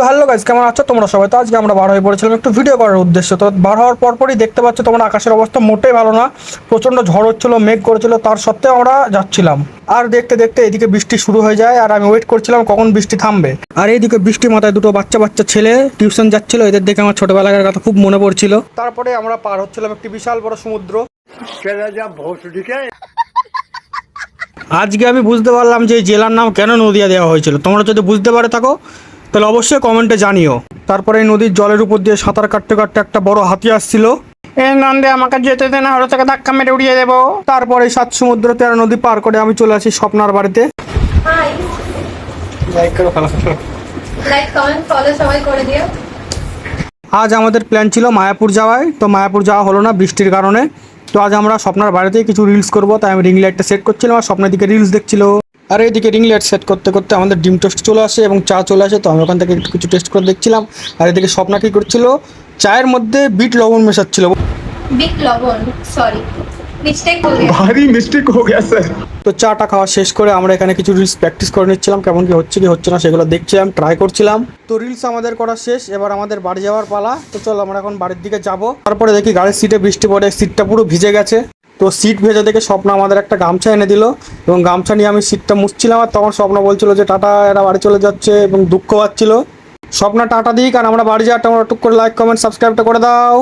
So hello guys, কেমন আছো তোমরা সবাই? তো আজকে আমরা বার হয়ে পড়েছিলাম একটু ভিডিও করার উদ্দেশ্য। তো বার হওয়ার পরপরই দেখতে পাচ্ছ তোমরা আকাশের অবস্থা মোটেই ভালো না, প্রচণ্ড ঝড় হচ্ছিলো, মেঘ করেছিল, তার সত্ত্বেও আমরা যাচ্ছিলাম। আর দেখতে দেখতে এদিকে বৃষ্টি শুরু হয়ে যায়, আর আমি ওয়েট করছিলাম কখন বৃষ্টি থামবে। আর এইদিকে বৃষ্টি মাথায় দুটো বাচ্চা বাচ্চা ছেলে টিউশন যাচ্ছিল, এদের দেখে আমার ছোটবেলাকার কথা খুব মনে পড়ছিল। তারপরে আমরা পার হচ্ছিলাম একটি বিশাল বড় সমুদ্র। আজকে আমি বুঝতে পারলাম যে এই জেলার নাম কেন নদিয়া দেওয়া হয়েছিল। তোমরা যদি বুঝতে পারে থাকো তাহলে অবশ্যই কমেন্টে জানিও। তারপরে এই নদীর জলের উপর দিয়ে সাঁতার কাটতে কাটতে একটা বড় হাতি আসছিল। এই নন্দে আমাকে যেতে দে, না হলে তোকে ধাক্কা মেরে উড়িয়ে দেবো। তারপরে 7 সমুদ্র 13 নদী পার করে আমি চলে আসি স্বপ্নার বাড়িতে। হাই, লাইক করো, লাইক কমেন্ট ফলো সবাই করে দিও। আজ আমাদের প্ল্যান ছিল মায়াপুর যাওয়ায়, তো মায়াপুর যাওয়া হলো না বৃষ্টির কারণে। তো আজ আমরা স্বপ্নার বাড়িতেই কিছু রিলস করবো, তাই আমি রিং লাইটটা সেট করছিলাম আর স্বপ্নের দিকে রিলস দেখছিল। আর এইদিকে রিং লাইট সেট করতে করতে আমাদের ডিম টোস্ট চলে আসে এবং চা চলে আসে। তো আমি ওখান থেকে কিছু টেস্ট করে দেখছিলাম। আর এদিকে স্বপ্না কী করছিল, চায়ের মধ্যে বিট লবণ মেশাচ্ছিল। বিগ লবণ, সরি মিস্টেক হয়ে গেছে। भारी मिस्टेक हो गया सर। তো চাটা খাওয়া শেষ করে আমরা এখানে কিছু রিলস প্র্যাকটিস করে নিচ্ছিলাম, কেমন কি হচ্ছে না সেগুলো দেখছিলাম, ট্রাই করছিলাম। তো রিলস আমাদের করা শেষ, এবার আমাদের বাড়ি যাওয়ার পালা। তো চলো আমরা এখন বাড়ির দিকে যাব। তারপরে দেখি গাড়ির সিটে বৃষ্টি পড়ে, সিটটা পুরো ভিজে গেছে। তো সিট ভেজে দেখে স্বপ্ন আমাদের একটা গামছা এনে দিল এবং গামছা নিয়ে আমি সিটটা মুছছিলাম। আর তখন স্বপ্ন বলছিল যে টাটা, এরা বাড়ি চলে যাচ্ছে এবং দুঃখ পাচ্ছিল। স্বপ্ন টাটা দিই, কারণ আমরা বাড়ি যাওয়ার, তোমরা টুক করে লাইক কমেন্ট সাবস্ক্রাইবটা করে দাও।